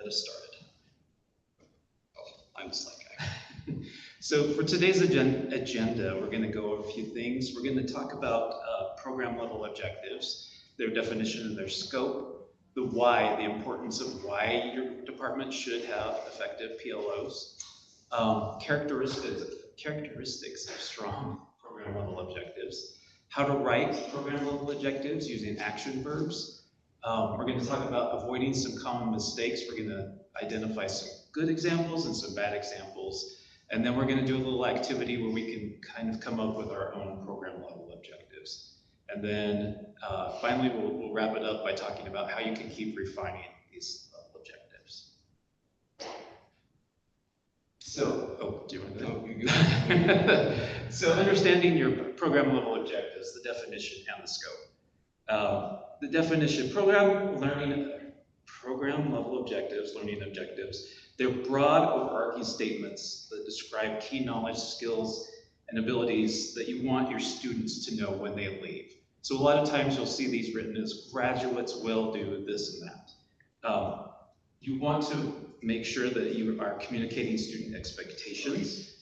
us started. Oh, I'm the slide guy. So for today's agenda, we're going to go over a few things. We're going to talk about program level objectives, their definition and their scope, the why, the importance of why your department should have effective PLOs, characteristics of strong program level objectives, how to write program level objectives using action verbs. We're going to talk about avoiding some common mistakes. We're going to identify some good examples and some bad examples. And then we're going to do a little activity where we can kind of come up with our own program level objectives. And then finally, we'll wrap it up by talking about how you can keep refining these objectives. So, do you want to go? So understanding your program level objectives, the definition and the scope. The definition, program level objectives, learning objectives, they're broad overarching statements that describe key knowledge, skills, and abilities that you want your students to know when they leave. So a lot of times you'll see these written as graduates will do this and that. You want to make sure that you are communicating student expectations.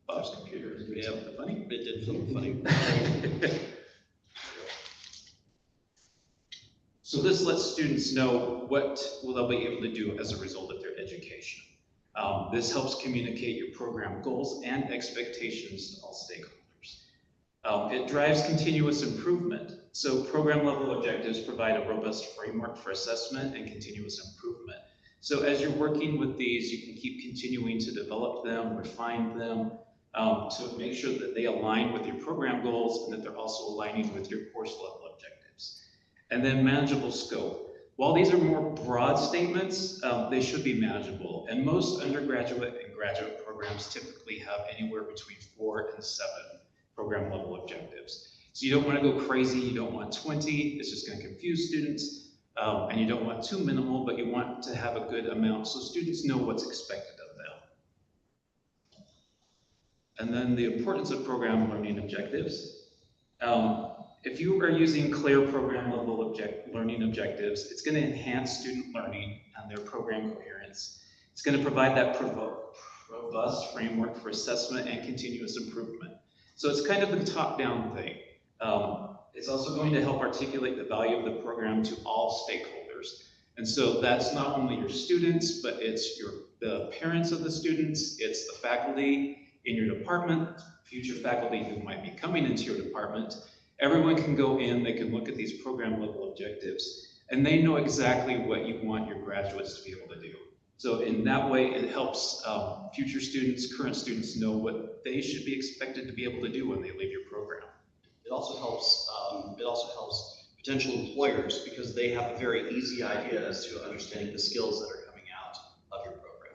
Bob's computer is doing something funny. It did something funny. So this lets students know what will they'll be able to do as a result of their education. This helps communicate your program goals and expectations to all stakeholders. It drives continuous improvement. So program level objectives provide a robust framework for assessment and continuous improvement. So as you're working with these, you can keep continuing to develop them, refine them, to make sure that they align with your program goals and that they're also aligning with your course level objectives. And then manageable scope. While these are more broad statements, they should be manageable. And most undergraduate and graduate programs typically have anywhere between 4 and 7 program level objectives. So you don't want to go crazy, you don't want 20, it's just going to confuse students. And you don't want too minimal, but you want to have a good amount so students know what's expected of them. And then the importance of program learning objectives. If you are using clear program level learning objectives, it's going to enhance student learning and their program coherence. It's going to provide that robust framework for assessment and continuous improvement. So it's kind of a top-down thing. It's also going to help articulate the value of the program to all stakeholders. And so that's not only your students, but it's the parents of the students, it's the faculty in your department, future faculty who might be coming into your department. Everyone can go in, they can look at these program level objectives, and they know exactly what you want your graduates to be able to do. So in that way, it helps future students, current students know what they should be expected to be able to do when they leave your program. It also helps potential employers because they have a very easy idea as to understanding the skills that are coming out of your program.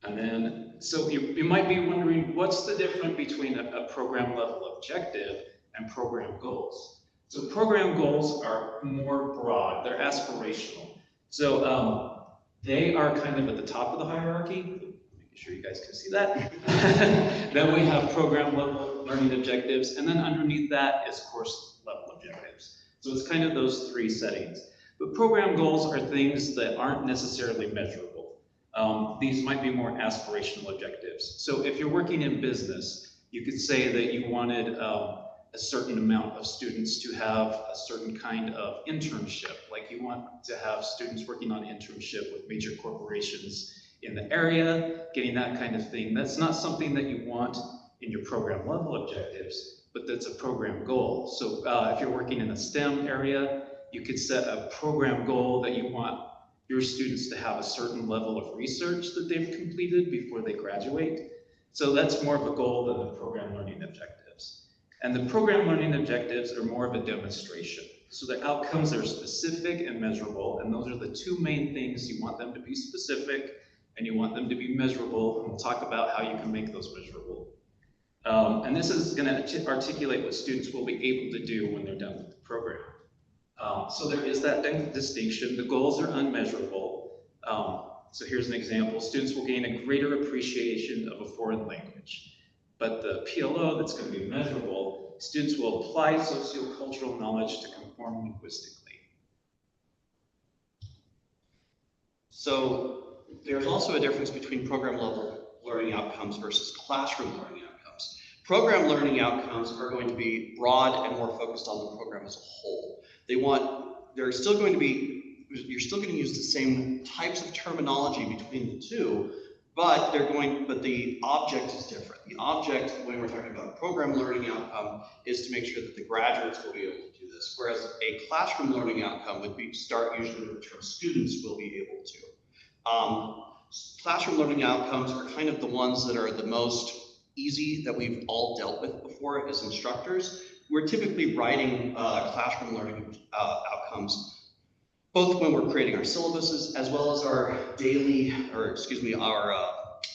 And then, so you might be wondering, what's the difference between a program level objective and program goals? So program goals are more broad, they're aspirational. So they are kind of at the top of the hierarchy. Making sure you guys can see that. Then we have program level learning objectives, and then underneath that is course level objectives. So it's kind of those 3 settings. But program goals are things that aren't necessarily measurable. These might be more aspirational objectives. So if you're working in business, you could say that you wanted a certain amount of students to have a certain kind of internship. Like you want to have students working on internship with major corporations in the area, getting that kind of thing. That's not something that you want in your program level objectives, but that's a program goal. So if you're working in a STEM area, you could set a program goal that you want your students to have a certain level of research that they've completed before they graduate. So that's more of a goal than the program learning objectives. And the program learning objectives are more of a demonstration. So the outcomes are specific and measurable, and those are the 2 main things. You want them to be specific and you want them to be measurable, and we'll talk about how you can make those measurable. And this is going to articulate what students will be able to do when they're done with the program. So there is that distinction. The goals are unmeasurable. So here's an example. Students will gain a greater appreciation of a foreign language. But the PLO that's going to be measurable, students will apply sociocultural knowledge to perform linguistically. So there's also a difference between program level learning outcomes versus classroom learning outcomes. Program learning outcomes are going to be broad and more focused on the program as a whole. You're still going to use the same types of terminology between the two, but the object is different. The object, when we're talking about a program learning outcome, is to make sure that the graduates will be able to do this, whereas a classroom learning outcome would start usually with the term students will be able to. Classroom learning outcomes are kind of the ones that are the most easy that we've all dealt with before as instructors. We're typically writing classroom learning outcomes both when we're creating our syllabuses as well as our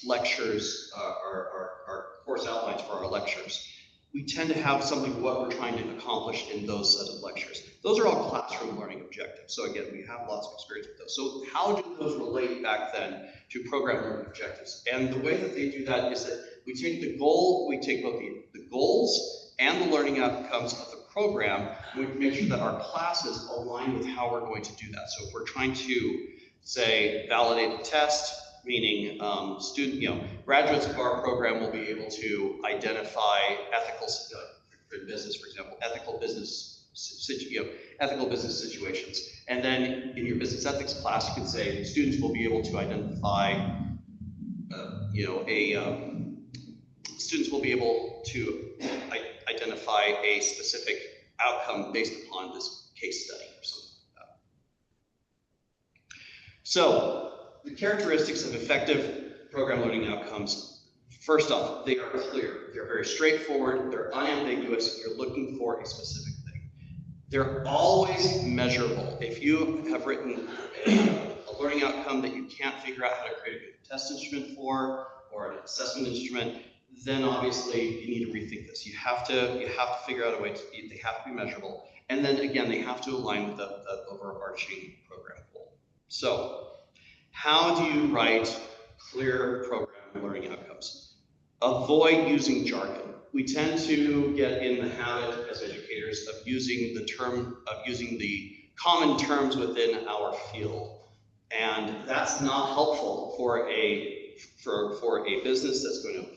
lectures, our course outlines for our lectures. We tend to have something of what we're trying to accomplish in those set of lectures. Those are all classroom learning objectives. So again, we have lots of experience with those. So how do those relate back then to program learning objectives? And the way that they do that is that we take both the goals and the learning outcomes of the program, and we make sure that our classes align with how we're going to do that. So if we're trying to, say, validate a test, meaning graduates of our program will be able to identify for business, for example, ethical business situations. And then in your business ethics class, you can say students will be able to identify, identify a specific outcome based upon this case study or something like that. So the characteristics of effective program learning outcomes, first off, they are clear. They're very straightforward. They're unambiguous. You're looking for a specific thing. They're always measurable. If you have written a learning outcome that you can't figure out how to create a good test instrument for, or an assessment instrument, then obviously you need to rethink this. You have to figure out a way they have to be measurable. And then again, they have to align with the overarching program goal. So how do you write clear program learning outcomes? Avoid using jargon. We tend to get in the habit as educators of using the common terms within our field. And that's not helpful for a business that's going to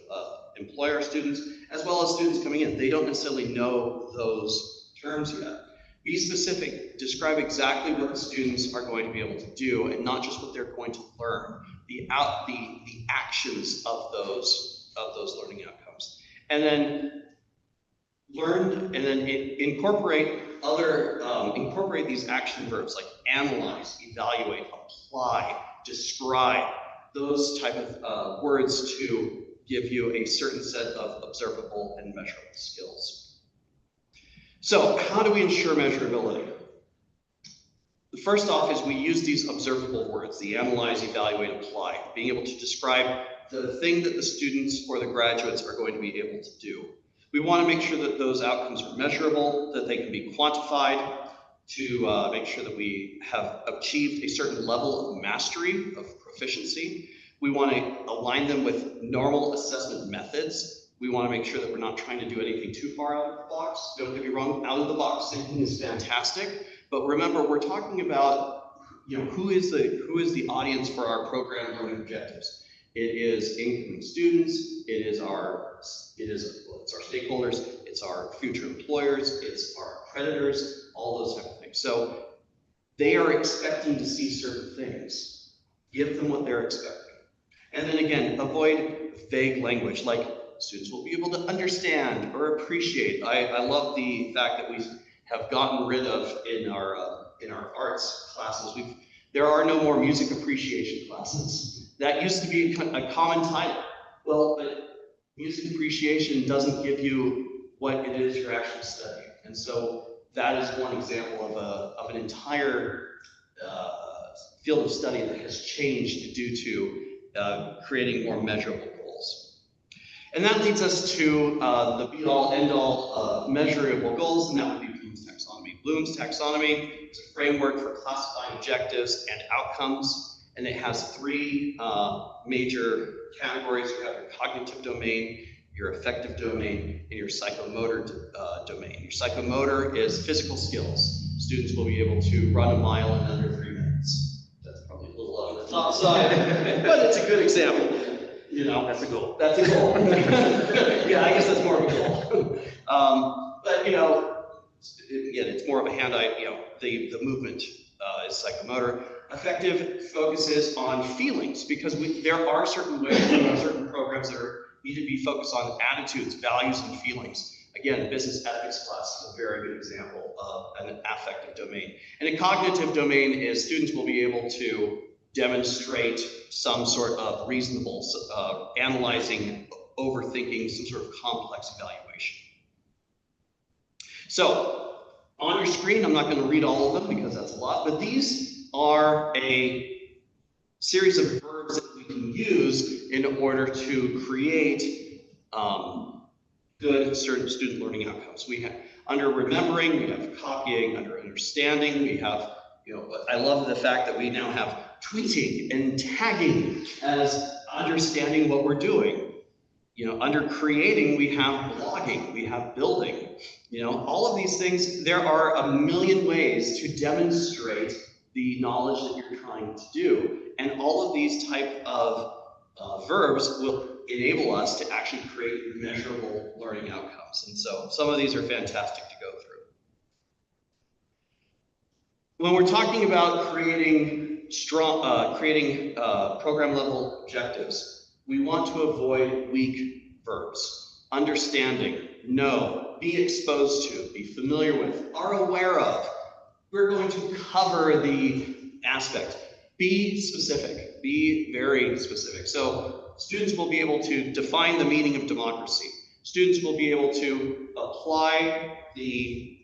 employ our students, as well as students coming in. They don't necessarily know those terms yet. Be specific, describe exactly what the students are going to be able to do, and not just what they're going to learn, the actions of those learning outcomes. And then incorporate these action verbs like analyze, evaluate, apply, describe, those type of words to give you a certain set of observable and measurable skills. So how do we ensure measurability? The first off is we use these observable words, the analyze, evaluate, apply, being able to describe the thing that the students or the graduates are going to be able to do. We want to make sure that those outcomes are measurable, that they can be quantified, to make sure that we have achieved a certain level of mastery, of proficiency. We want to align them with normal assessment methods. We want to make sure that we're not trying to do anything too far out of the box. Don't get me wrong, out of the box thinking is fantastic, but remember, we're talking about, who is the audience for our program learning objectives. It is incoming students, it's our stakeholders, it's our future employers, it's our creditors, all those type of things. So they are expecting to see certain things. Give them what they're expecting. And then again, avoid vague language like students will be able to understand or appreciate. I love the fact that we have gotten rid of in our arts classes. There are no more music appreciation classes. That used to be a common title. Well, but music appreciation doesn't give you what it is you're actually studying. And so that is one example of an entire field of study that has changed due to creating more measurable goals. And that leads us to the be-all, end-all measurable goals, and that would be Bloom's taxonomy. Bloom's taxonomy is a framework for classifying objectives and outcomes, and it has three major categories. You have your cognitive domain, your affective domain, and your psychomotor domain. Your psychomotor is physical skills. Students will be able to run a mile in under 3 minutes. That's probably a little on the top side, but it's a good example. You know, That's a goal. that's a goal. Yeah, I guess that's more of a goal. But you know, again, it's more of a hand-eye. You know, the movement is psychomotor. Affective focuses on feelings because there are certain ways, certain programs that need to be focused on attitudes, values, and feelings. Again, business ethics class is a very good example of an affective domain. And a cognitive domain is students will be able to demonstrate some sort of reasonable analyzing, overthinking, some sort of complex evaluation. So on your screen, I'm not going to read all of them because that's a lot, but these are a series of verbs that we can use in order to create good certain student learning outcomes. We have under remembering, we have copying. Under understanding, we have, you know, I love the fact that we now have tweeting and tagging as understanding what we're doing. You know, under creating, we have blogging, we have building. You know, all of these things, there are a million ways to demonstrate the knowledge that you're trying to do. And all of these type of verbs will enable us to actually create measurable learning outcomes. And so some of these are fantastic to go through. When we're talking about creating program level objectives, we want to avoid weak verbs. Understanding, know, be exposed to, be familiar with, are aware of. We're going to cover the aspect. Be specific, be very specific. So students will be able to define the meaning of democracy. Students will be able to apply the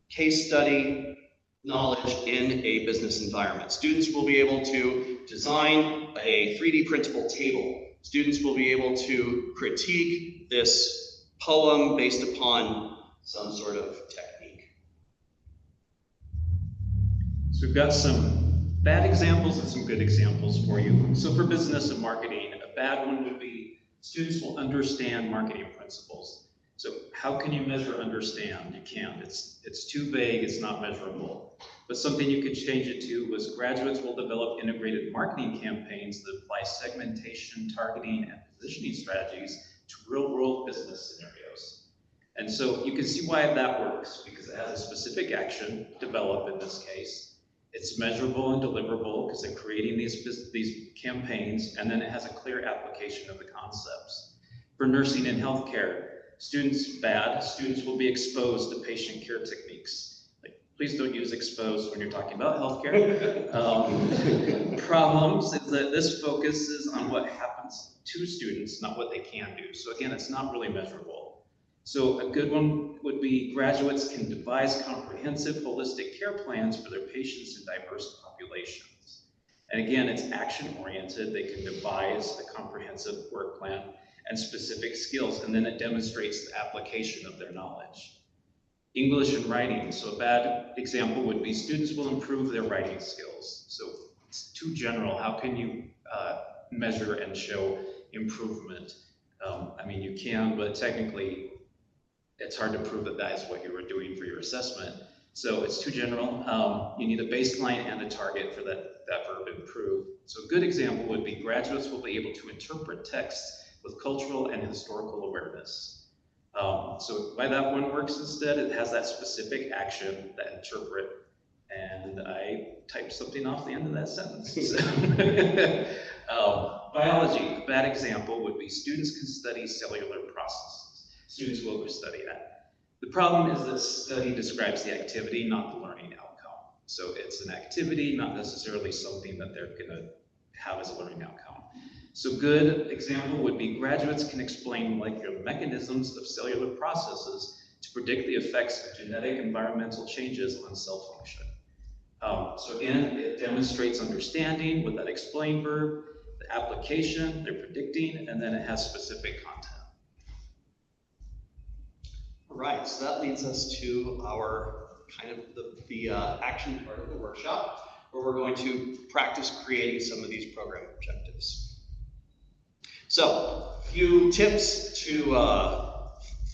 case study knowledge in a business environment. Students will be able to design a 3D printable table. Students will be able to critique this poem based upon some sort of technique. So we've got some bad examples and some good examples for you. So for business and marketing, a bad one would be students will understand marketing principles. So how can you measure understand? You can't. It's too vague, it's not measurable. But something you could change it to was graduates will develop integrated marketing campaigns that apply segmentation, targeting, and positioning strategies to real-world business scenarios. And so you can see why that works, because it has a specific action, develop in this case. It's measurable and deliverable because they're creating these campaigns, and then it has a clear application of the concepts. For nursing and healthcare, students will be exposed to patient care techniques. Like, please don't use exposed when you're talking about healthcare. Problems is that this focuses on what happens to students, not what they can do. So again, it's not really measurable. So a good one would be graduates can devise comprehensive holistic care plans for their patients in diverse populations. And again, it's action oriented. They can devise a comprehensive work plan and specific skills, and then it demonstrates the application of their knowledge. English and writing. So a bad example would be students will improve their writing skills. So it's too general. How can you measure and show improvement? I mean, you can, but technically, it's hard to prove that that is what you were doing for your assessment. So it's too general. You need a baseline and a target for that verb improve. So a good example would be graduates will be able to interpret text with cultural and historical awareness. So why that one works instead, it has that specific action, that interpret, and I typed something off the end of that sentence. So, biology, a bad example would be students can study cellular processes. Students will go study that. The problem is this study describes the activity, not the learning outcome. So it's an activity, not necessarily something that they're gonna have as a learning outcome. So good example would be graduates can explain molecular mechanisms of cellular processes to predict the effects of genetic environmental changes on cell function. So again, it demonstrates understanding with that explain verb, the application, they're predicting, and then it has specific content. All right, so that leads us to our kind of the action part of the workshop, where we're going to practice creating some of these program objectives. So, a few tips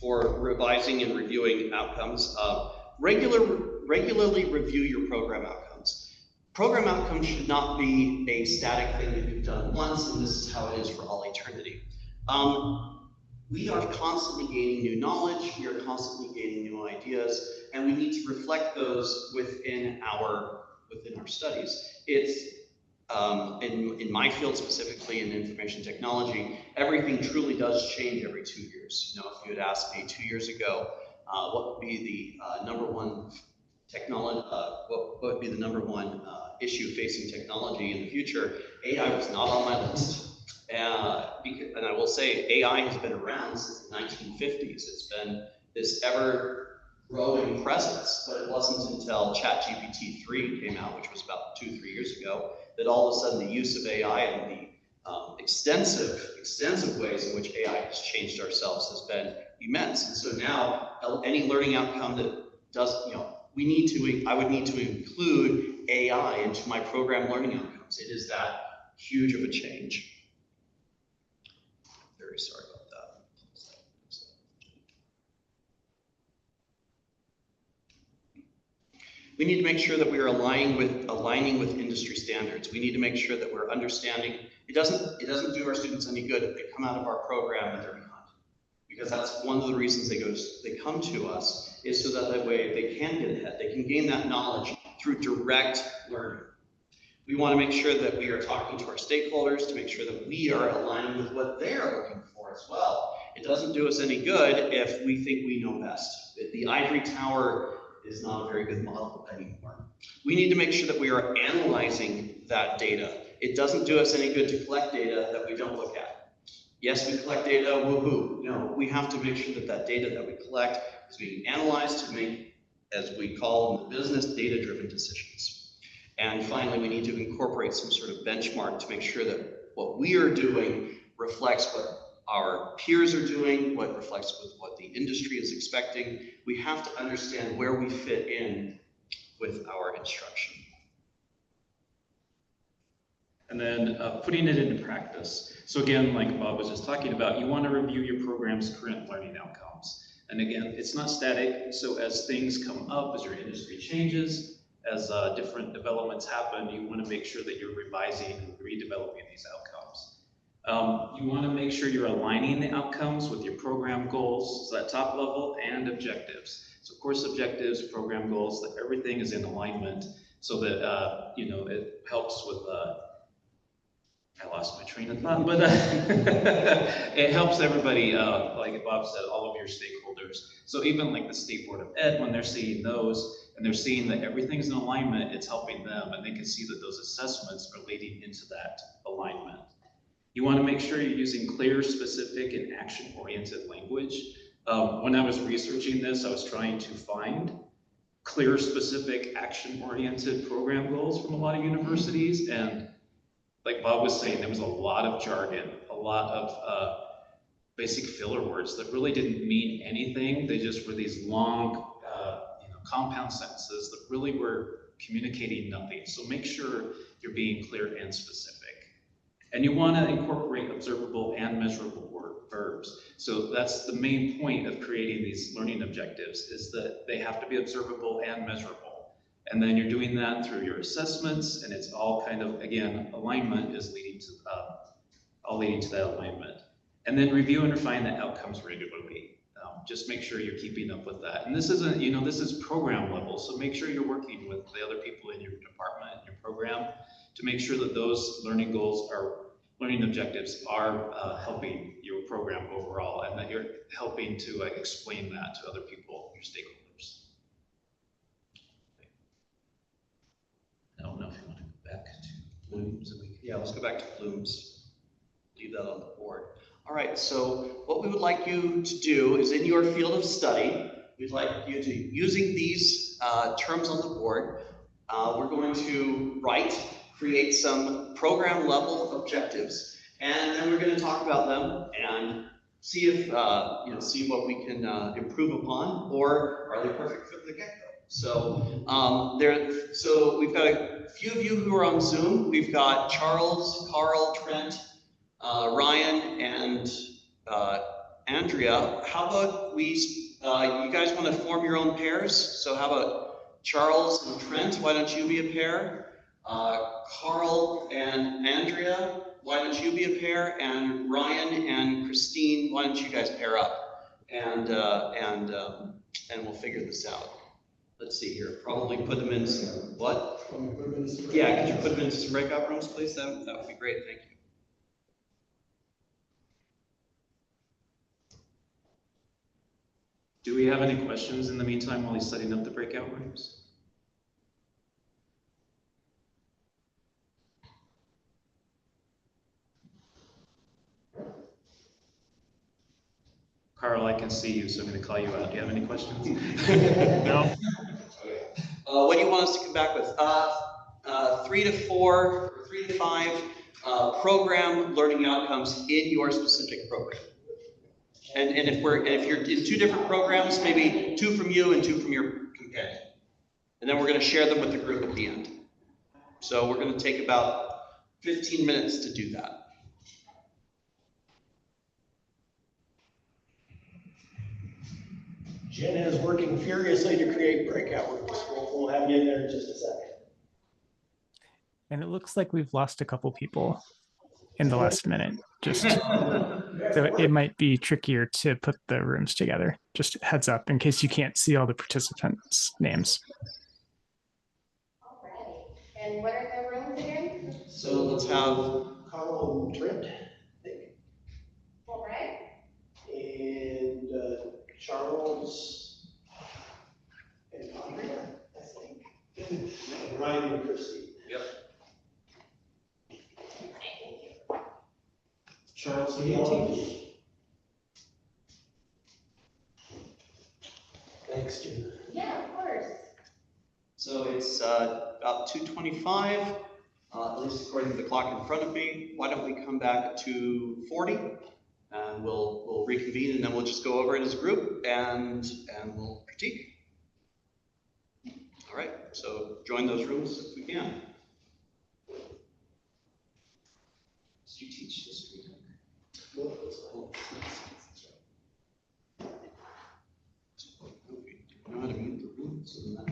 for revising and reviewing outcomes. Regular regularly review your program outcomes. Program outcomes should not be a static thing that you've done once and this is how it is for all eternity. We are constantly gaining new knowledge, we are constantly gaining new ideas, and we need to reflect those within our studies. It's in my field, specifically in information technology, everything truly does change every 2 years. You know, if you had asked me 2 years ago, what would be the number one technology, what would be the number one issue facing technology in the future, AI was not on my list. And I will say, AI has been around since the 1950s. It's been this ever-growing presence, but it wasn't until ChatGPT 3 came out, which was about 2-3 years ago, that all of a sudden the use of AI and the extensive ways in which AI has changed ourselves has been immense. And so now, any learning outcome that does, you know, I would need to include AI into my program learning outcomes. It is that huge of a change. Very sorry about that. We need to make sure that we are aligning with industry standards. We need to make sure that we're understanding. It doesn't do our students any good if they come out of our program and they're behind, because that's one of the reasons they come to us, is so that way they can get ahead. They can gain that knowledge through direct learning. We want to make sure that we are talking to our stakeholders to make sure that we are aligning with what they're looking for as well. It doesn't do us any good if we think we know best. The ivory tower is not a very good model anymore. We need to make sure that we are analyzing that data. It doesn't do us any good to collect data that we don't look at. Yes, we collect data, woohoo. No, we have to make sure that that data that we collect is being analyzed to make, as we call in the business, data-driven decisions. And finally, we need to incorporate some sort of benchmark to make sure that what we are doing reflects what our peers are doing, what reflects with what the industry is expecting. We have to understand where we fit in with our instruction. And then putting it into practice. So again, like Bob was just talking about, you want to review your program's current learning outcomes. And again, it's not static. So as things come up, as your industry changes, as different developments happen, you want to make sure that you're revising and redeveloping these outcomes. You want to make sure you're aligning the outcomes with your program goals, so that top level, and objectives. So course objectives, program goals, that everything is in alignment, so that you know, it helps with. I lost my train of thought, but it helps everybody, like Bob said, all of your stakeholders. So even like the State Board of Ed, when they're seeing those, and they're seeing that everything's in alignment, it's helping them, and they can see that those assessments are leading into that alignment. You want to make sure you're using clear, specific, and action-oriented language. When I was researching this, I was trying to find clear, specific, action-oriented program goals from a lot of universities, and like Bob was saying, there was a lot of jargon, a lot of basic filler words that really didn't mean anything. They just were these long, compound sentences that really were communicating nothing. So make sure you're being clear and specific. And you want to incorporate observable and measurable verbs. So that's the main point of creating these learning objectives, is that they have to be observable and measurable. And then you're doing that through your assessments, and it's all kind of, again, alignment is leading to all leading to that alignment. And then review and refine the outcomes regularly. Just make sure you're keeping up with that. And this isn't, this is program level, so make sure you're working with the other people in your department and your program to make sure that those learning goals or learning objectives are helping your program overall, and that you're helping to explain that to other people, your stakeholders. I don't know if you want to go back to Blooms. Yeah, let's go back to Blooms. Leave that on the board. All right, so what we would like you to do is, in your field of study, we'd like you to, using these terms on the board, we're going to create some program level objectives, and then we're going to talk about them and see if, see what we can improve upon, or are they perfect from the get-go? So, so we've got a few of you who are on Zoom. We've got Charles, Carl, Trent, Ryan, and Andrea. How about you guys want to form your own pairs? So how about Charles and Trent, why don't you be a pair? Carl and Andrea, why don't you be a pair? And Ryan and Christine, why don't you guys pair up? And we'll figure this out. Let's see here. Probably put them in some what? Yeah, could you put them into some breakout rooms, please? That would be great. Thank you. Do we have any questions in the meantime while he's setting up the breakout rooms? Carl, I can see you, so I'm going to call you out. Do you have any questions? No. What do you want us to come back with? 3 to 4 or 3 to 5 program learning outcomes in your specific program. And if you're in 2 different programs, maybe 2 from you and 2 from your companion. And then we're going to share them with the group at the end. So we're going to take about 15 minutes to do that. Jenna is working furiously to create breakout rooms. We'll have you in there in just a second. And it looks like we've lost a couple people in the last minute. Just so it might be trickier to put the rooms together. Just heads up in case you can't see all the participants' names. All right. And what are the rooms again? So let's have Carl and Trent, I think. All right. And Charles and Andrea, I think. And Ryan and Christine. Yep. Charles and Andrea. Thanks, Jenna. Yeah, of course. So it's about 2:25, at least according to the clock in front of me. Why don't we come back to 40, and we'll reconvene, and then we'll just go over it as a group, and we'll critique. All right. So join those rooms if we can. Do you teach history? Well, it's like- Know how to mute the rooms and that.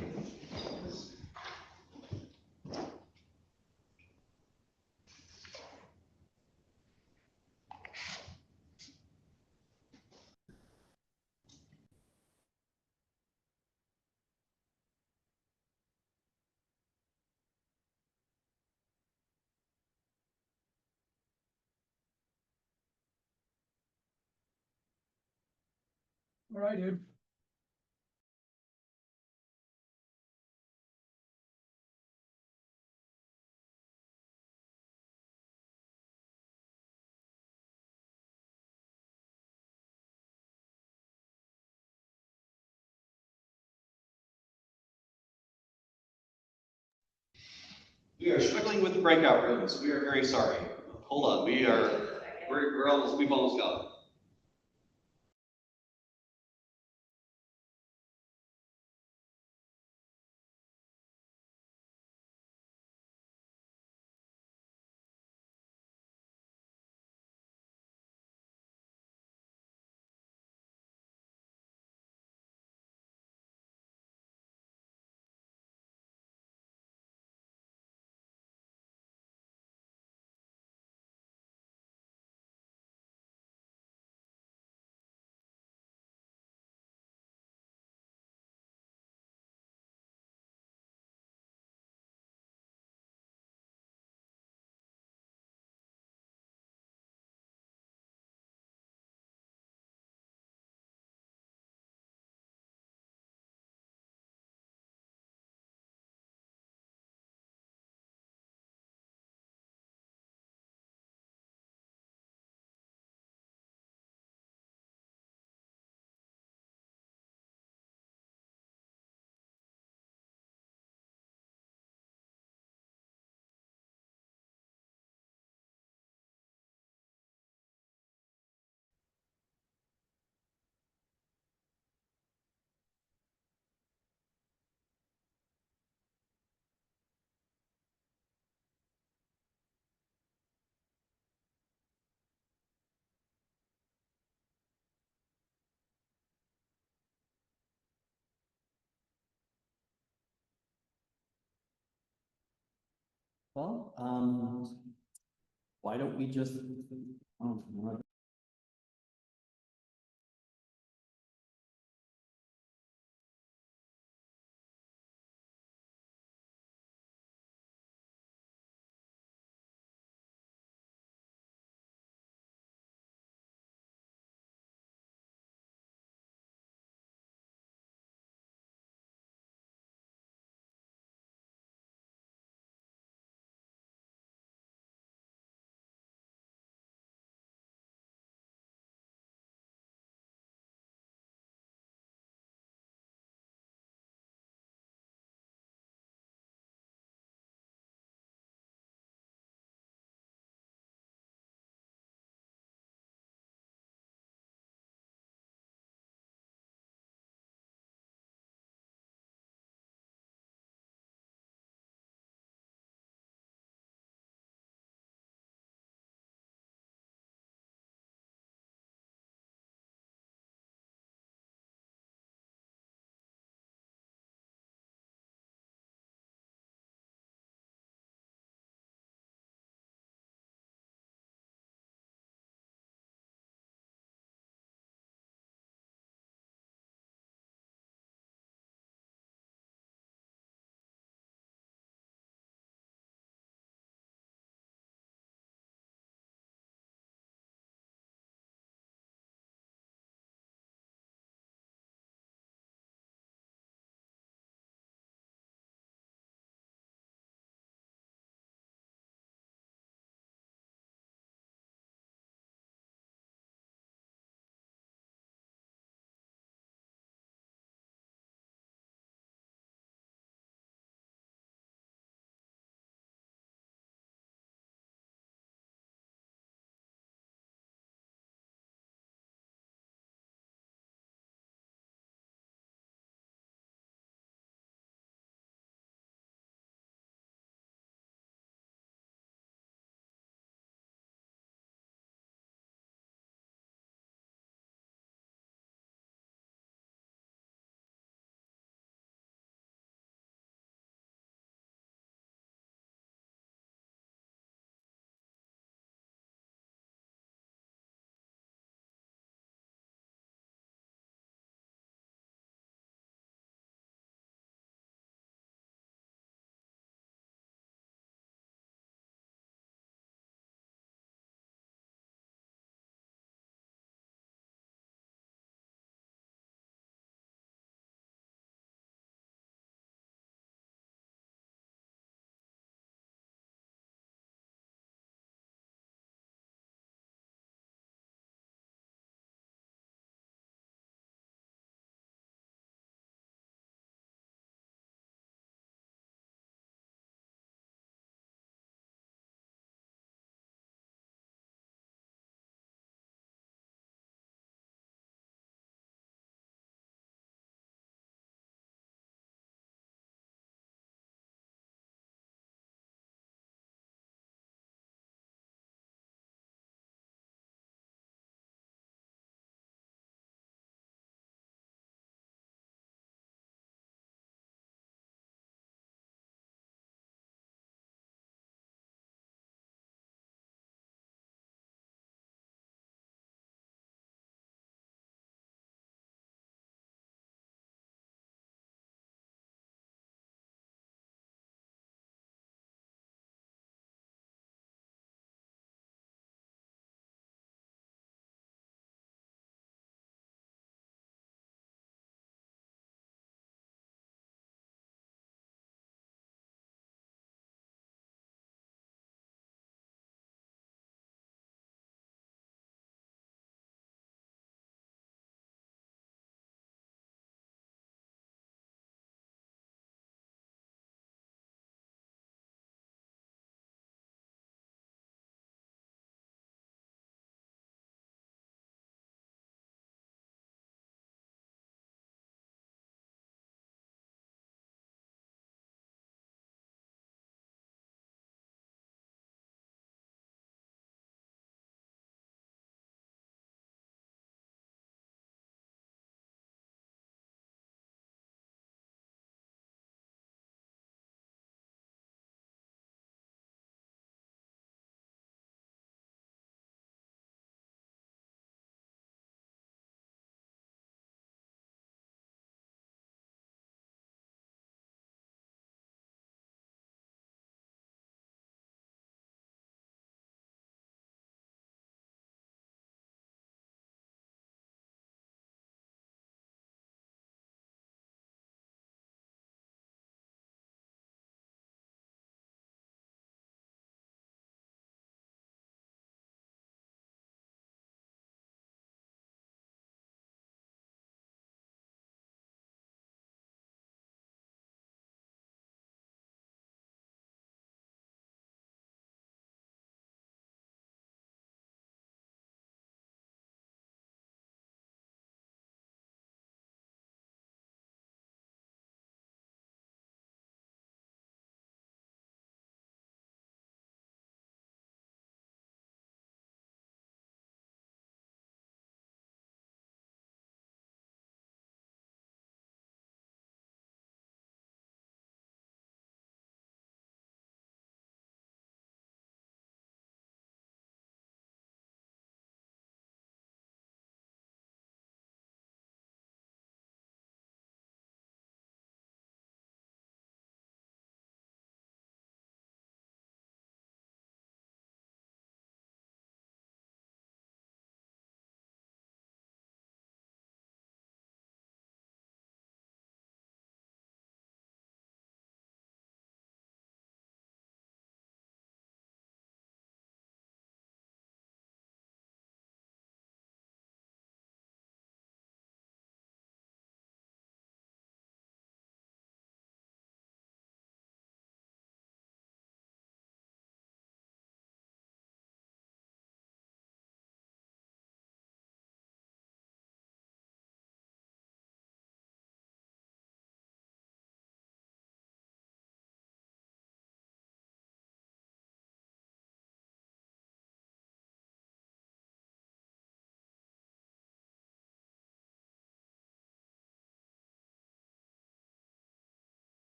All right, dude. We are struggling with the breakout rooms. We are very sorry. Hold on. We've almost got it. Well, why don't we just,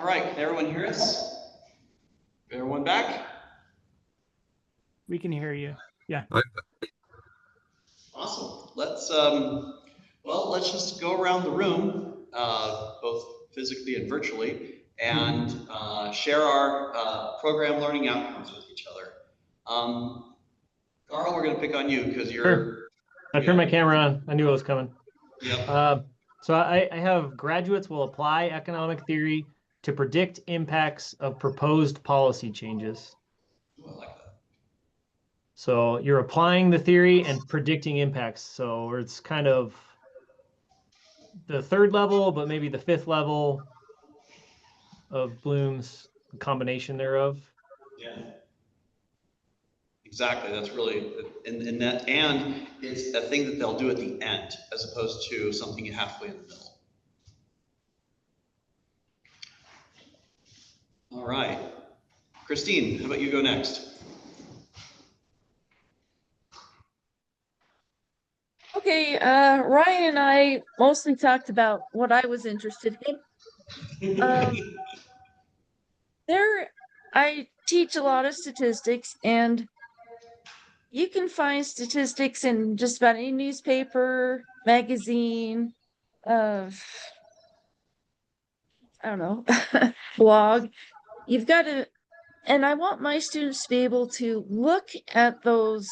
All right, can everyone hear us? Everyone back? We can hear you. Yeah. Awesome. Let's just go around the room, both physically and virtually, and share our program learning outcomes with each other. Carl, we're going to pick on you because you're. Sure. I turned my camera on. I knew it was coming. Yep. So I have graduates will apply economic theory to predict impacts of proposed policy changes. Ooh, I like that. So you're applying the theory and predicting impacts. So it's kind of the third level, but maybe the fifth level of Bloom's combination thereof. Yeah. Exactly. That's really in that, and it's a thing that they'll do at the end, as opposed to something halfway in the middle. All right, Christine, how about you go next? Okay, Ryan and I mostly talked about what I was interested in. I teach a lot of statistics, and you can find statistics in just about any newspaper, magazine, I don't know, blog. You've got to, and I want my students to be able to look at those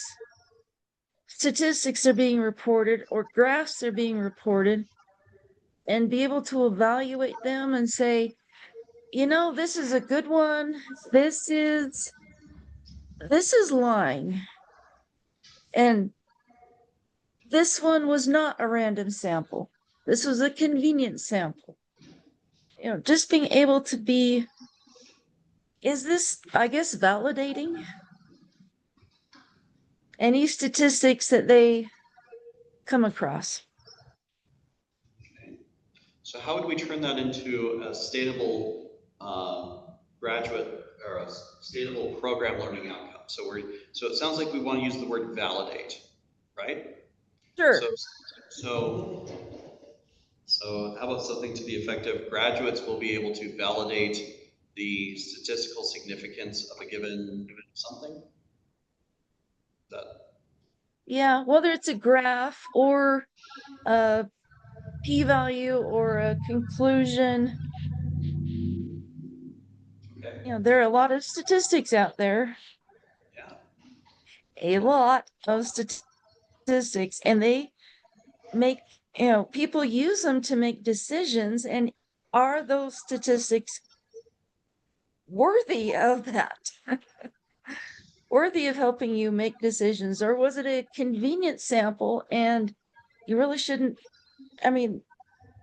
statistics that are being reported or graphs that are being reported and be able to evaluate them and say, you know, this is a good one. This is lying. And this one was not a random sample. This was a convenient sample. You know, just being able to be, is this, I guess, validating any statistics that they come across? So how would we turn that into a sustainable graduate or a sustainable program learning outcome? So it sounds like we want to use the word validate, right? Sure. So how about something to the effect of graduates will be able to validate the statistical significance of a given something? Yeah, whether it's a graph or a p-value or a conclusion. Okay. You know, there are a lot of statistics out there. Yeah. A lot of statistics, and they make, you know, people use them to make decisions. And are those statistics worthy of that? Worthy of helping you make decisions? Or was it a convenient sample and you really shouldn't? I mean,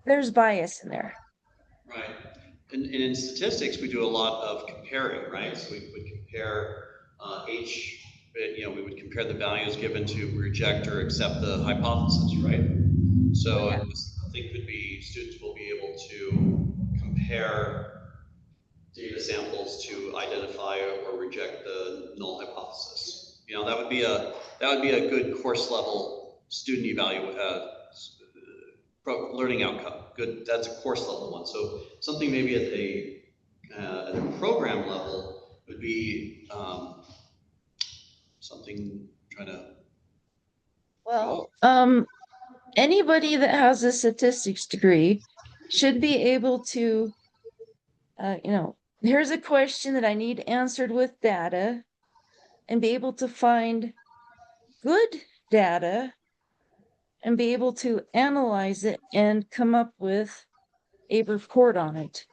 there's bias in there. Right. And in statistics, we do a lot of comparing, right? So we would compare we would compare the values given to reject or accept the hypothesis, right? So Yeah. I think could be students will be able to compare data samples to identify or reject the null hypothesis. You know, that would be a good course level student learning outcome. Good, that's a course level one. So something maybe at a program level would be something trying to. Well, anybody that has a statistics degree should be able to, you know, here's a question that I need answered with data, and be able to find good data and be able to analyze it and come up with a report on it.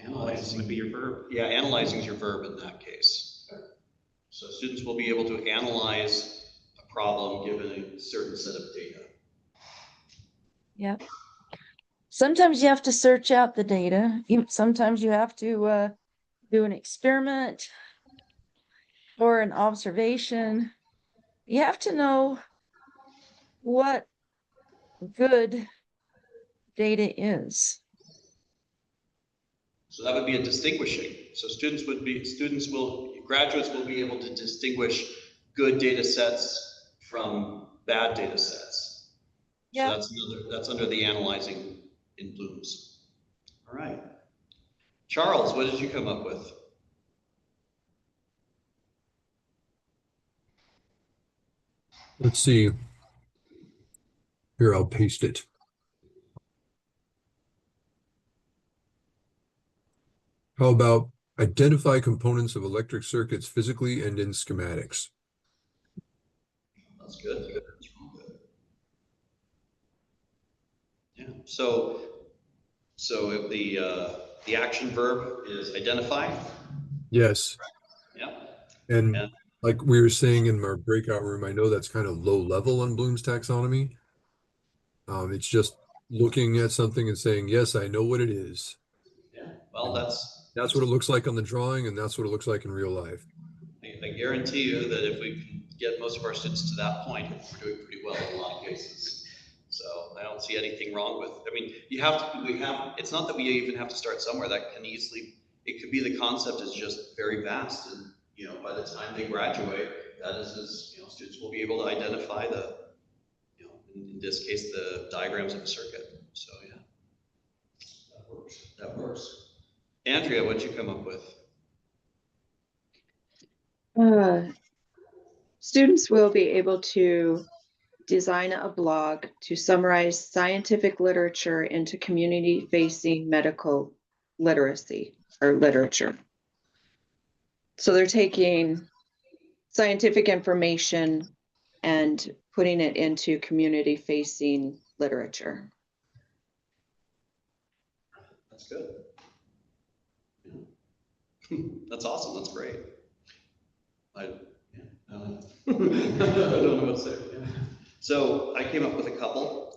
Analyzing would be your verb. Yeah, analyzing is your verb in that case. So students will be able to analyze a problem given a certain set of data. Yeah. Sometimes you have to search out the data. Sometimes you have to do an experiment or an observation. You have to know what good data is. So that would be a distinguishing. So graduates will be able to distinguish good data sets from bad data sets. Yeah. So that's under the analyzing in Bloom's. All right. Charles, what did you come up with? Let's see. Here, I'll paste it. How about identify components of electric circuits physically and in schematics? That's good. That's real good. Yeah. So if the action verb is identify. Yes. Yeah. And And like we were saying in our breakout room, I know that's kind of low level on Bloom's taxonomy. It's just looking at something and saying, yes, I know what it is. yeah, well, That's what it looks like on the drawing, and that's what it looks like in real life. I guarantee you that if we can get most of our students to that point, we're doing pretty well in a lot of cases. So I don't see anything wrong with, I mean, it's not that we even have to start somewhere. That can easily, it could be the concept is just very vast, and by the time they graduate, that is as, students will be able to identify the, in this case, the diagrams of a circuit. So yeah, that works. That works. Andrea, what'd you come up with? Students will be able to design a blog to summarize scientific literature into community-facing medical literacy or literature. So they're taking scientific information and putting it into community-facing literature. That's good. Yeah. That's awesome. That's great. I don't know what to say. Yeah. So I came up with a couple.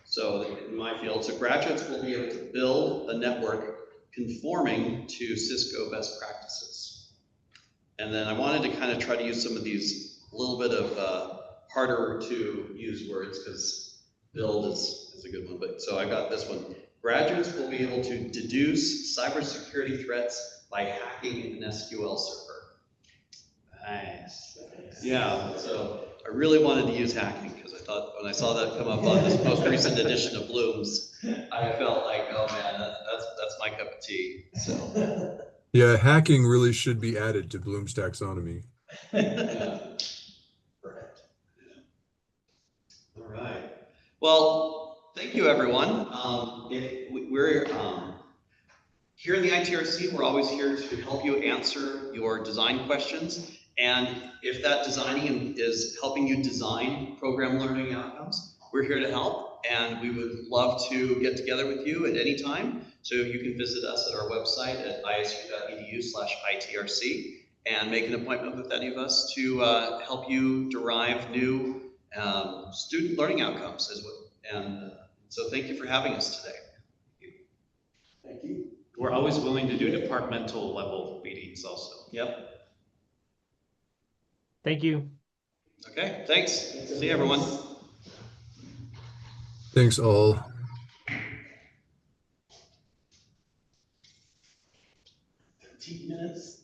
So in my field, so graduates will be able to build a network conforming to Cisco best practices. And then I wanted to kind of try to use some of these a little bit of harder to use words, because build is a good one. But so I got this one. Graduates will be able to deduce cybersecurity threats by hacking an SQL server. Nice. Yeah, so I really wanted to use hacking, because I thought when I saw that come up on this most recent edition of Bloom's, I felt like, oh man, that's my cup of tea. So Yeah, hacking really should be added to Bloom's taxonomy. yeah. Correct. Yeah. All right. Well, thank you, everyone. We're here in the ITRC, we're always here to help you answer your design questions. And if that designing is helping you design program learning outcomes, we're here to help. And we would love to get together with you at any time. So you can visit us at our website at isu.edu/ITRC and make an appointment with any of us to help you derive new student learning outcomes. So thank you for having us today. Thank you. We're always willing to do departmental level meetings also. Yep. Thank you. Okay, thanks. See you, everyone. Thanks all. 15 minutes.